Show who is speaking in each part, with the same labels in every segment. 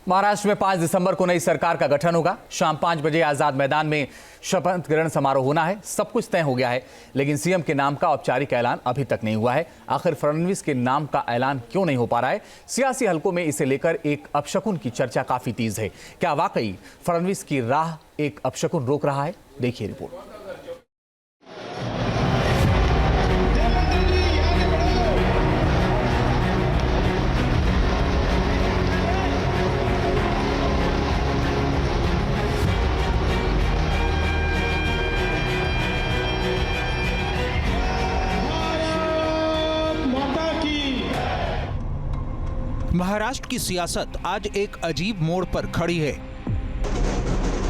Speaker 1: महाराष्ट्र में 5 दिसंबर को नई सरकार का गठन होगा। शाम 5 बजे आजाद मैदान में शपथ ग्रहण समारोह होना है। सब कुछ तय हो गया है, लेकिन सीएम के नाम का औपचारिक ऐलान अभी तक नहीं हुआ है। आखिर फडणवीस के नाम का ऐलान क्यों नहीं हो पा रहा है? सियासी हलकों में इसे लेकर एक अपशकुन की चर्चा काफी तेज है। क्या वाकई फडणवीस की राह एक अपशकुन रोक रहा है? देखिए रिपोर्ट।
Speaker 2: महाराष्ट्र की सियासत आज एक अजीब मोड़ पर खड़ी है,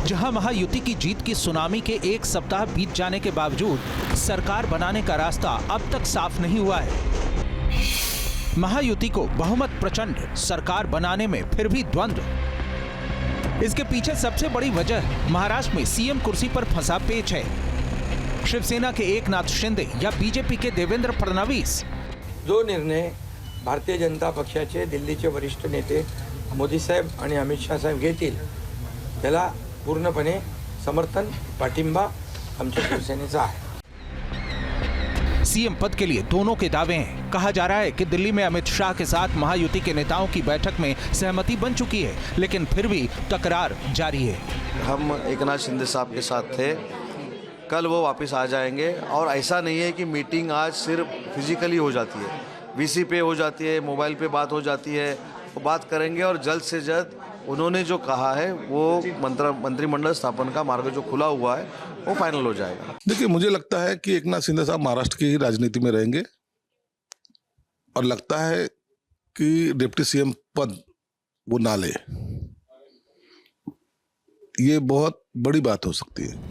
Speaker 2: जहां महायुति की जीत की सुनामी के एक सप्ताह बीत जाने के बावजूद सरकार बनाने का रास्ता अब तक साफ नहीं हुआ है। महायुति को बहुमत प्रचंड, सरकार बनाने में फिर भी द्वंद्व। इसके पीछे सबसे बड़ी वजह महाराष्ट्र में सीएम कुर्सी पर फंसा पेच है। शिवसेना के एकनाथ शिंदे या बीजेपी के देवेंद्र फडणवीस।
Speaker 3: जो निर्णय भारतीय जनता पक्षाचे दिल्लीचे वरिष्ठ नेते मोदी साहेब आणि अमित शाह साहेब घेतील त्याला पूर्णपणे समर्थन पाठिंबा आमच्या शिवसेनेचा आहे।
Speaker 2: सीएम पद के लिए दोनों के दावे हैं। कहा जा रहा है कि दिल्ली में अमित शाह के साथ महायुति के नेताओं की बैठक में सहमति बन चुकी है, लेकिन फिर भी तकरार जारी है।
Speaker 4: हम एकनाथ शिंदे साहब के साथ थे, कल वो वापस आ जाएंगे। और ऐसा नहीं है कि मीटिंग आज सिर्फ फिजिकली हो जाती है, वीसी पे हो जाती है, मोबाइल पे बात हो जाती है। वो बात करेंगे और जल्द से जल्द उन्होंने जो कहा है वो मंत्रिमंडल स्थापन का मार्ग जो खुला हुआ है वो फाइनल हो जाएगा।
Speaker 5: देखिए, मुझे लगता है कि एकनाथ शिंदे साहब महाराष्ट्र की राजनीति में रहेंगे और लगता है कि डिप्टी सीएम पद वो ना ले। ये बहुत बड़ी बात हो सकती है।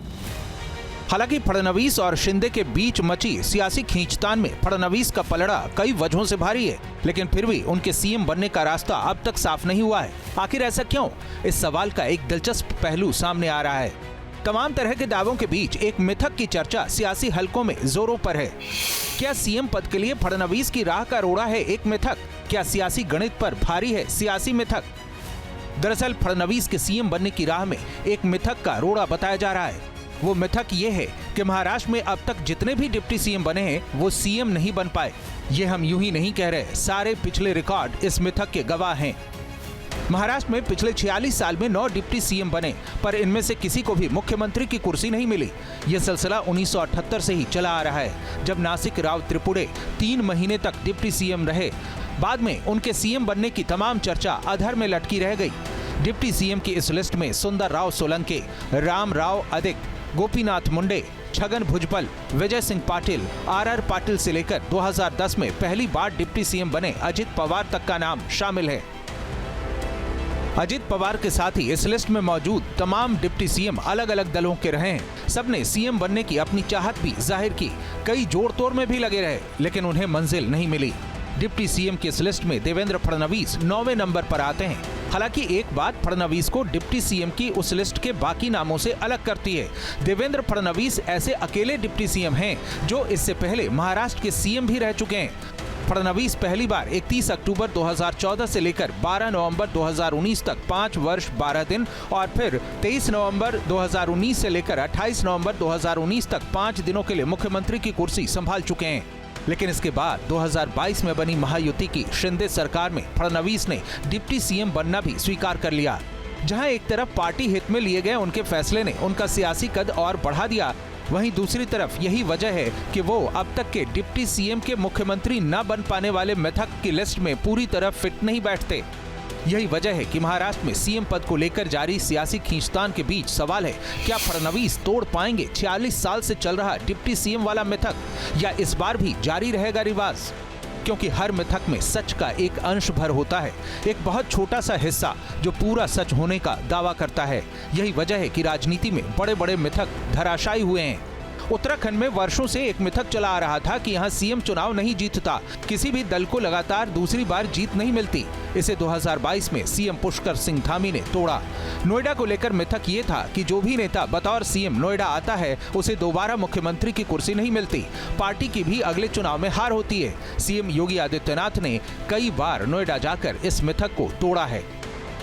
Speaker 2: हालांकि फडणवीस और शिंदे के बीच मची सियासी खींचतान में फडणवीस का पलड़ा कई वजहों से भारी है, लेकिन फिर भी उनके सीएम बनने का रास्ता अब तक साफ नहीं हुआ है। आखिर ऐसा क्यों? इस सवाल का एक दिलचस्प पहलू सामने आ रहा है। तमाम तरह के दावों के बीच एक मिथक की चर्चा सियासी हलकों में जोरों पर है। क्या सीएम पद के लिए फडणवीस की राह का रोड़ा है एक मिथक? क्या सियासी गणित पर भारी है सियासी मिथक? दरअसल फडणवीस के सीएम बनने की राह में एक मिथक का रोड़ा बताया जा रहा है। वो मिथक ये है कि महाराष्ट्र में अब तक जितने भी डिप्टी सीएम बने हैं वो सीएम नहीं बन पाए। ये हम यूं ही नहीं कह रहे, सारे पिछले रिकॉर्ड इस मिथक के गवाह हैं। महाराष्ट्र में पिछले 46 साल में 9 डिप्टी सीएम बने, पर इनमें से किसी को भी मुख्यमंत्री की कुर्सी नहीं मिली। ये सिलसिला 1978 से ही चला आ रहा है, जब नासिक राव त्रिपुरे 3 महीने तक डिप्टी सीएम रहे। बाद में उनके सीएम बनने की तमाम चर्चा अधर में लटकी रह गई। डिप्टी सीएम की इस लिस्ट में सुंदर राव सोलंके, राम राव अदिक, गोपीनाथ मुंडे, छगन भुजबल, विजय सिंह पाटिल, आर पाटिल से लेकर 2010 में पहली बार डिप्टी सीएम बने अजित पवार तक का नाम शामिल है। अजित पवार के साथ ही इस लिस्ट में मौजूद तमाम डिप्टी सीएम अलग अलग दलों के रहे हैं। सबने सीएम बनने की अपनी चाहत भी जाहिर की, कई जोड़ तोड़ में भी लगे रहे, लेकिन उन्हें मंजिल नहीं मिली। डिप्टी सीएम की इस लिस्ट में देवेंद्र फडणवीस 9वें नंबर पर आते हैं। हालांकि एक बात फडणवीस को डिप्टी सीएम की उस लिस्ट के बाकी नामों से अलग करती है। देवेंद्र फडणवीस ऐसे अकेले डिप्टी सीएम हैं जो इससे पहले महाराष्ट्र के सीएम भी रह चुके हैं। फडणवीस पहली बार 31 अक्टूबर 2014 से लेकर 12 नवंबर 2019 तक 5 वर्ष 12 दिन और फिर 23 नवंबर 2019 से लेकर 28 नवंबर 2019 तक 5 दिनों के लिए मुख्यमंत्री की कुर्सी संभाल चुके हैं। लेकिन इसके बाद 2022 में बनी महायुति की शिंदे सरकार में फडणवीस ने डिप्टी सीएम बनना भी स्वीकार कर लिया। जहां एक तरफ पार्टी हित में लिए गए उनके फैसले ने उनका सियासी कद और बढ़ा दिया, वहीं दूसरी तरफ यही वजह है कि वो अब तक के डिप्टी सीएम के मुख्यमंत्री न बन पाने वाले मिथक की लिस्ट में पूरी तरह फिट नहीं बैठते। यही वजह है कि महाराष्ट्र में सीएम पद को लेकर जारी सियासी खींचतान के बीच सवाल है, क्या फडणवीस तोड़ पाएंगे 46 साल से चल रहा डिप्टी सीएम वाला मिथक, या इस बार भी जारी रहेगा रिवाज? क्योंकि हर मिथक में सच का एक अंश भर होता है, एक बहुत छोटा सा हिस्सा जो पूरा सच होने का दावा करता है। यही वजह है कि राजनीति में बड़े बड़े मिथक धराशायी हुए हैं। उत्तराखंड में वर्षों से एक मिथक चला आ रहा था कि यहाँ सीएम चुनाव नहीं जीतता, किसी भी दल को लगातार दूसरी बार जीत नहीं मिलती। इसे 2022 में सीएम पुष्कर सिंह धामी ने तोड़ा। नोएडा को लेकर मिथक ये था कि जो भी नेता बतौर सीएम नोएडा आता है उसे दोबारा मुख्यमंत्री की कुर्सी नहीं मिलती, पार्टी की भी अगले चुनाव में हार होती है। सीएम योगी आदित्यनाथ ने कई बार नोएडा जाकर इस मिथक को तोड़ा है।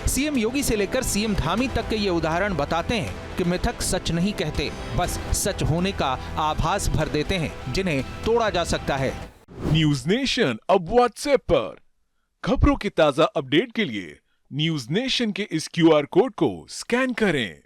Speaker 2: सीएम योगी से लेकर सीएम धामी तक के ये उदाहरण बताते हैं कि मिथक सच नहीं कहते, बस सच होने का आभास भर देते हैं जिन्हें तोड़ा जा सकता है।
Speaker 6: न्यूज नेशन अब व्हाट्सएप पर खबरों की ताजा अपडेट के लिए न्यूज नेशन के इस QR कोड को स्कैन करें।